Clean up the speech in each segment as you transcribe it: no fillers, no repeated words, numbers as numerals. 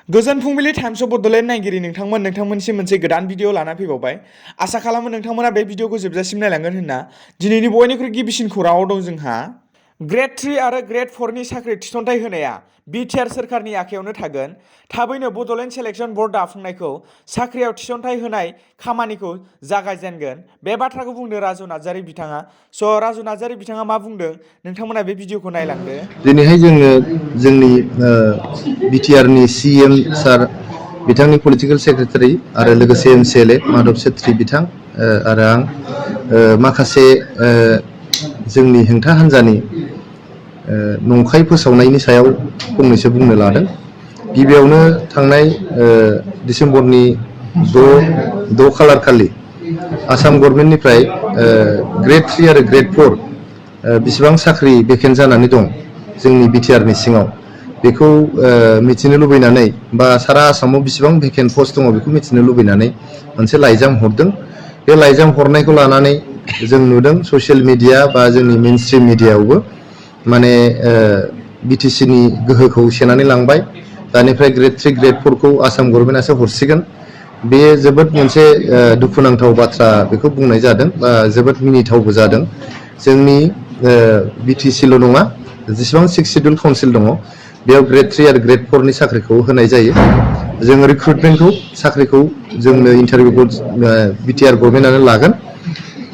गोजोन फुंबिलि times of Bodoland नायगिरि नोंथांमोनसिम मोनसे गोदान भिडिअ लाना फैबावबाय। आसा खालामो नोंथांमोना बे भिडिअखौ जोबजासिम नायलांगोन होनना। दिनैनि बयनिख्रुइ गिबिसिन खौराङाव दं जोंहा ग्रेड 3 आरो ग्रेड 4 नि साख्रि थिसनथाइ होनाया बिटिआर सोरखारनि आखायावनो थागोन। थाबैनो बड'लेण्ड सेलेक्शन बर्ड दाफुंनायखौ साख्रियाव थिसनथाइ होनाय खामानिखौ जागायजेनगोन। बे बाथ्राखौ बुंदों राजु नार्जारी बिथाङा। राजु नार्जारी बिथाङा मा बुंदों नोंथांमोना बे भिडिअखौ नायलांदो। दिनैहाय जोङो जोंनि बिटिआरनि सिएम सार बिथांनि पलिटिकेल सेक्रेटारि आरो लोगोसे एमसिएलए माधव छेत्री बिथां आरो आं माखासे जोंनि हेंथा हान्जानि नंखाय फोसावनायनि सायाव फंनैसो बुंनो लादों। गिबियावनो थांनाय डिसेम्बरनि 6 खालार खालि आसाम गभर्नमेन्टनिफ्राय ग्रेड 3 आरो ग्रेड 4 बेसेबां साख्रि भेकेन्ट जानानै दं जोंनि बिटिआरनि सिङाव बेखौ मिथिनो लुबैनानै बा सारा आसामाव बेसेबां भेकेन्ट पस्ट दङ बेखौ मिथिनो लुबैनानै मोनसे लाइजाम हरदों। बे लाइजाम हरनायखौ लानानै जों नुदों ससियेल मिडिया बा जोंनि मेनस्ट्रिम मिडियायावबो माने बिटिसिनि गोहोखौ सेनानै लांबाय। दानिफ्राय ग्रेड 3 ग्रेड 4 खौ आसाम गभर्नमेन्टआसो हरसिगोन। बे जोबोद मोनसे दुखुनांथाव बाथ्रा बेखौ बुंनाय जादों बा जोबोद मिनिथावबो जादों। जोंनि बिटिसिल' नङा जेसेबां 6 शिड्युल काउन्सिल दङ बेयाव ग्रेड 3 आरो ग्रेड 4 नि साख्रिखौ होनाय जायो। जों रिक्रुटमेन्टखौ साख्रिखौ जोंनो इन्टारभिउखौ बिटिआर गभर्नमेन्टआनो लागोन।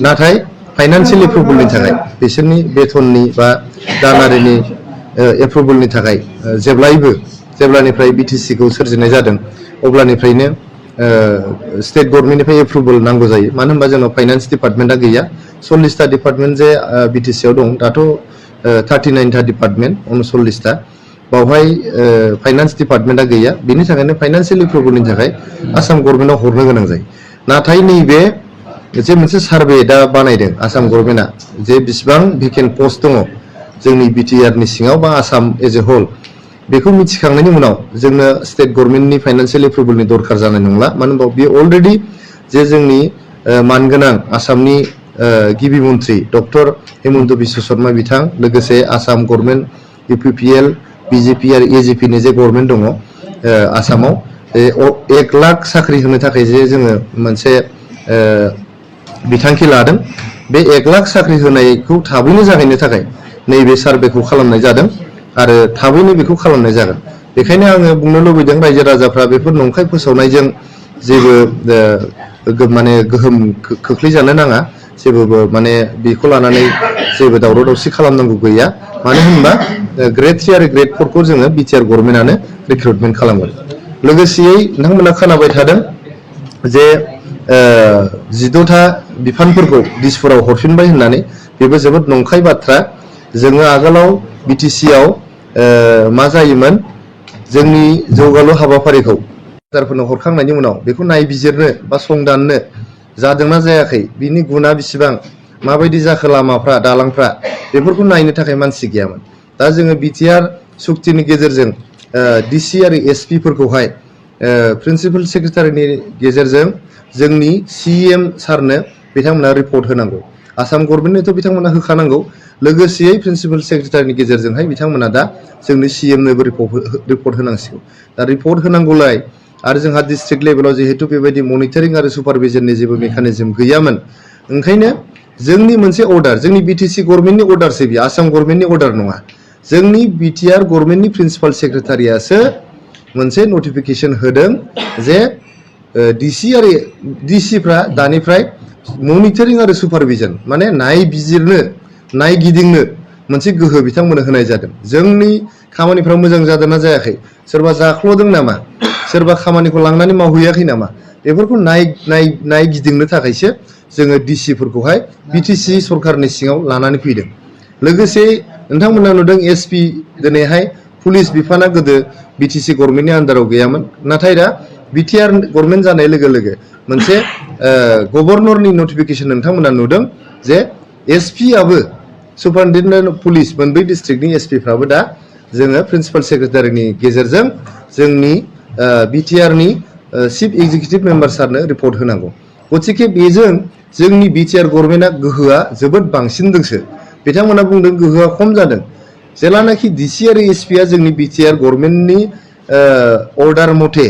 नाथाय फाइनान्सियेल एप्रुभेलनि थाखाय बिसोरनि बेथननि बा दानारिनि एप्रुभेलनि थाखाय जेब्लानिफ्राय बिटिसिखौ सोरजिनाय जादों अब्लानिफ्रायनो स्टेट गभर्नमेन्टनिफ्राय एप्रुभेल नांगौ जायो। मानो होनबा जोंनाव फाइनान्स डिपार्टमेन्टआ गैया। 40टा डिपार्टमेन्ट जे बिटिसिआव दं दाथ' 39टा डिपार्टमेन्ट 39टा बावहाय फाइनान्स डिपार्टमेन्टआ गैया। बेनि थाखायनो फाइनान्सियेल एप्रुभेलनि थाखाय आसाम गभर्नमेन्टआव हरनो गोनां जायो। नाथाय नैबे जे मोनसे सार्भे दा बानायदों आसाम गभर्नमेन्टआ जे बेसेबां भेकेन्ट पस्ट दङ जोंनि बिटिआरनि सिङाव बा आसाम एज ए होल बेखौ मिथिखांनायनि उनाव जोंनो स्टेट गभर्नमेन्टनि फाइनान्सियेल एप्रुभेलनि दरकार जानाय नंला। मानो होनबा बेयो अलरेडि जे जोंनि मानगोनां आसामनि गिबि मन्थ्रि डक्टर हेमन्त बिश्व शर्मा बिथां लोगोसे आसाम गभर्नमेन्ट इउपिपिएल बिजेपि आरो एजिपिनि जे गभर्नमेन्ट दङ आसामाव 1 लाख साख्रि होनो थाखाय जे जोङो मोनसे बिथांखि लादों। बे 1 लाख साख्रि होनायखौ थाबैनो जागायनो थाखाय नैबे सार्भेखौ खालामनाय जादों आरो थाबैनो बेखौ खालामनाय जागोन। बेखायनो आङो बुंनो लुबैदों रायजो राजाफ्रा बेफोर नंखाय फोसावनायजों जेबो माने गोहोम खोख्लैजानो नाङा। जेबो माने बेखौ लानानै जेबो दावराव दावसि खालामनांगौ गैया। मानो होनबा ग्रेड 3 आरो ग्रेड 4 खौ जोङो बिटिआर गभर्नमेन्टआनो रिक्रुटमेन्ट खालामगोन। लोगोसेयै नोंथांमोना खोनाबाय थादों जे 12टा बिफानफोरखौ दिसपुराव हरफिनबाय होननानै बेबो जोबोद नंखाय बाथ्रा। जोङो आगोलाव बिटिसिआव मा जायोमोन जोंनि जौगालु हाबाफारिखौ सरकारफोरनो हरखांनायनि उनाव बेखौ नायबिजिरनो बा संदाननो जादोंना जायाखै बिनि गुना बेसेबां माबायदि जाखो लामाफ्रा दालांफ्रा बेफोरखौ नायनो थाखाय मानसि गैयामोन। दा जोङो बिटिआर सुक्तिनि गेजेरजों डिसि आरो एसपि फोरखौहाय प्रिन्सिपाल सेक्रेटारिनि गेजेरजों जोंनि सिएम सारनो बिथांमोना रिपर्ट होनांगौ। आसाम गभर्नमेन्टनोथ' बिथांमोना होखानांगौ। लोगोसेयै प्रिन्सिपाल सेक्रेटारिनि गेजेरजोंहाय बिथांमोना दा जोंनि सिएमनोबो रिपर्ट होनांसिगौ। दा रिपर्ट होनांगौलाय आरो जोंहा डिस्ट्रिक्ट लेभेलाव जिहेतु बेबायदि मनिटरिं आरो सुपारभिजननि जेबो मेकानिजम गैयामोन ओंखायनो जोंनि मोनसे अर्डार जोंनि बिटिसि गभर्नमेन्टनि अर्डारसो बियो आसाम गभर्नमेन्टनि अर्डार नङा। जोंनि बिटिआर गभर्नमेन्टनि प्रिन्सिपाल सेक्रेटारियासो मोनसे नटिफिकेसन होदों जे डिसि आरो डिसिफ्रा दानिफ्राय मनिटरिं आरो सुपारभिजन माने नायगिदिंनो मोनसे गोहो बिथांमोननो होनाय जादों। जोंनि खामानिफ्रा मोजां जादोंना जायाखै सोरबा जाख्ल'दों नामा सोरबा खामानिखौ लांनानै मावहैयाखै नामा बेफोरखौ नायगिदिंनो थाखायसो जोङो डिसिफोरखौहाय बिटिसि सरकारनि सिङाव लानानै फैदों। लोगोसे नोंथांमोना नुदों एसपि दिनैहाय पुलिस बिफाना गोदो बिटिसि गभर्नमेन्टनि आन्दाराव गैयामोन। नाथाय दा बिटिआर गभर्नमेन्ट जानाय लोगो लोगो मोनसे गभर्नरनि नटिफिकेसन नोंथांमोना नुदों जे एसपिआबो सुपारिनटेन्डेन्ट अफ पुलिस मोनब्रै डिस्ट्रिक्टनि एसपिफ्राबो दा जोङो प्रिन्सिपाल सेक्रेटारिनि गेजेरजों जोंनि बिटिआरनि चिफ एक्जिकिउटिभ मेम्बार सारनो रिपर्ट होनांगौ। गतिके बेजों जोंनि बिटिआर गभर्नमेन्टआ गोहोआ जोबोद बांसिनदोंसो। बिथांमोना बुंदों गोहोआ खम जादों। जेलानाखि डिसि आरो एसपिआ जोंनि बिटिआर गभर्नमेन्टनि अर्डार मथे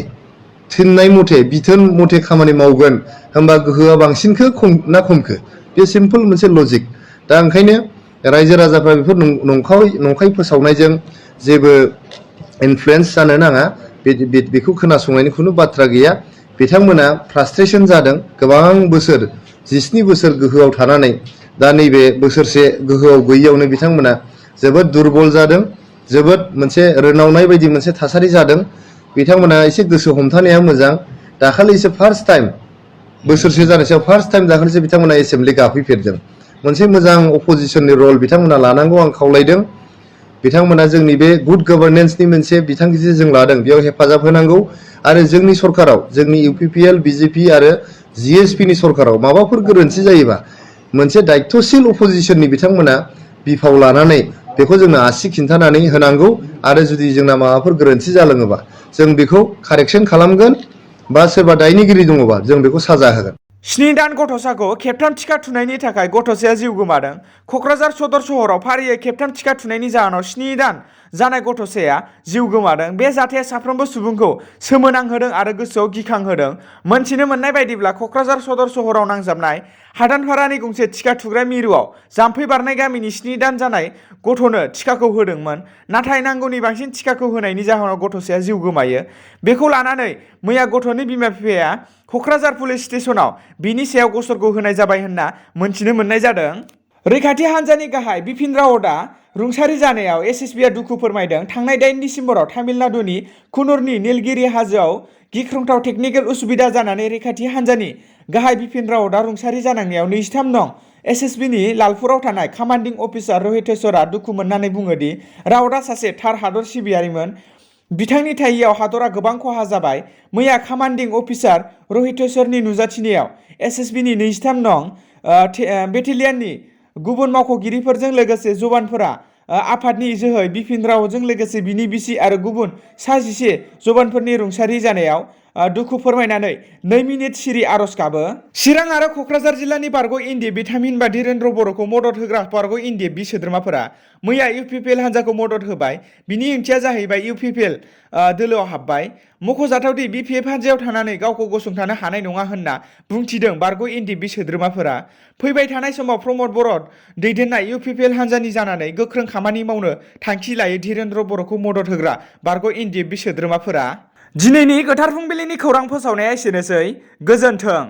थिननाय मथे बिथोन मथे खामानि मावगोन होमबा गोहोआ बांसिनखो ना खमखो बे सिम्पल मोनसे लजिक दा ओंखायनो रायजो राजाफ्रा बेफोर नंखाय फोसावनायजों जेबो इनफ्लुयेन्स जानो नाङा बेखौ खोनासंनायनि खुनु बाथ्रा गैया बिथांमोना फ्रास्ट्रेसन जादों गोबां बोसोर 17 बोसोर गोहोआव थानानै दा नैबे बोसोरसे गोहोआव गैयैयावनो बिथांमोना जोबोद दुरबल जादों जोबोद मोनसे रोनावनाय बायदि मोनसे थासारि जादों बिथांमोना एसे गोसो हमथानाया मोजां दाखालिसो फार्स्ट टाइम बोसोरसे जानायसो फार्स्ट टाइम दाखालिसो बिथांमोना एसेम्बलि गाफैफेरदों मोनसे मोजां अपोजिशननि रल बिथांमोना लानांगौ आं खावलायदों बिथांमोना जोंनि बे गुड गभर्नेन्सनि मोनसे बिथांखि जों लादों बेयाव हेफाजाब होनांगौ आरो जोंनि सरकाराव जोंनि इउपिपिएल बिजेपि आरो जिएसपि नि सरकाराव माबाफोर गोरोन्थि जायोबा मोनसे दायित्वशील अपोजिशननि बिथांमोना बिफाव लानानै बेखौ जोंनो आसि खिन्थानानै होनांगौ आरो जुदि जोंना माबाफोर गोरोन्थि जालाङोबा जों बेखौ कारेक्सन खालामगोन बा सोरबा दायनिगिरि दङबा जों बेखौ साजा होगोन 7 दान गथ'साखौ खेबथाम टिका थुनायनि थाखाय गथ'साया जिउ गोमादों क'क्राझार सदर सहराव फारियै खेबथाम टिका थुनायनि जाहोनाव 7 दान जानाय गथ'साया जिउ गोमादों बे जाथाया साफ्रोमबो सुबुंखौ सोमोनांहोदों आरो गोसोआव गिखांहोदों मोनथिनो मोननाय बायदिब्ला क'क्राझार सदर सहराव नांजाबनाय हादानपारानि गंसे टिका थुग्रा मिरुआव जाम्फै बारनाय गामिनि 7 दान जानाय गथ'नो टिकाखौ होदोंमोन नाथाय नांगौनि बांसिन टिकाखौ होनायनि जाहोनाव गथ'साया जिउ गोमायो बेखौ लानानै मैया गथ'नि बिमा बिफाया क'क्राझार पुलिस स्टेशनाव बिनि सायाव गसरखौ होनाय जाबाय होनना मोनथिनो मोननाय जादों रैखाथि हान्जानि गाहाय बिपिन रावतआ रुंसारि जानायाव एसएसबिआ दुखु फोरमायदों थांनाय 8 दिसेम्बराव तामिलनाडुनि कुन्नुरनि नीलगिरि हाजोआव गिख्रंथाव टेकनिकेल उसुबिदा जानानै रैखाथि हान्जानि गाहाय बिपिन रावतआ रुंसारि जानांनायाव 23 नं एसएसबिनि लालपुराव थानाय कमान्डिं अफिसार रहितेश्वरा दुखु मोननानै बुङोदि रावतआ सासे थार हादर सिबियारिमोन बिथांनि थायैयाव हादरा गोबां खहा जाबाय मैया कमान्डिं अफिसार रहितेश्वरनि नुजाथिनायाव एसएसबिनि 23 नं बेटेलियननि गुबुन मावख'गिरिफोरजों लोगोसे जवानफोरा आफादनि जोहै बिपिन रावतजों लोगोसे बिनि बिसि आरो गुबुन 11 जवानफोरनि रुंसारि जानायाव दुखु फोरमायनानै 2 मिनिट सिरि आरज गाबो चिरां आरो क'क्राझार जिल्लानि बारग' इनडिएफ बिथामिनबा धीरेन्द्र बर'खौ मदद होग्रा बारग' इनडिएफ बि सोद्रोमाफोरा मैया इउपिपिएल हान्जाखौ मदद होबाय बिनि ओंथिया जाहैबाय इउपिपिएल दोलोआव हाबबाय मख'जाथावदि बिपिएफ हान्जायाव थानानै गावखौ गसंथानो हानाय नङा होनना बुंथिदों बारग' इनडिएफ बि सोद्रोमाफोरा फैबाय थानाय समाव प्रमद बर' दैदेननाय इउपिपिएल हान्जानि जानानै गोख्रों खामानि मावनो थांखि लायो धीरेन्द्र बर'खौ मदद होग्रा बारग' इनडिएफ बि सोद्रोमाफोरा दिनैनि गोथार फुंबिलिनि खौरां फोसावनाया एसेनोसै गोजोन्थों।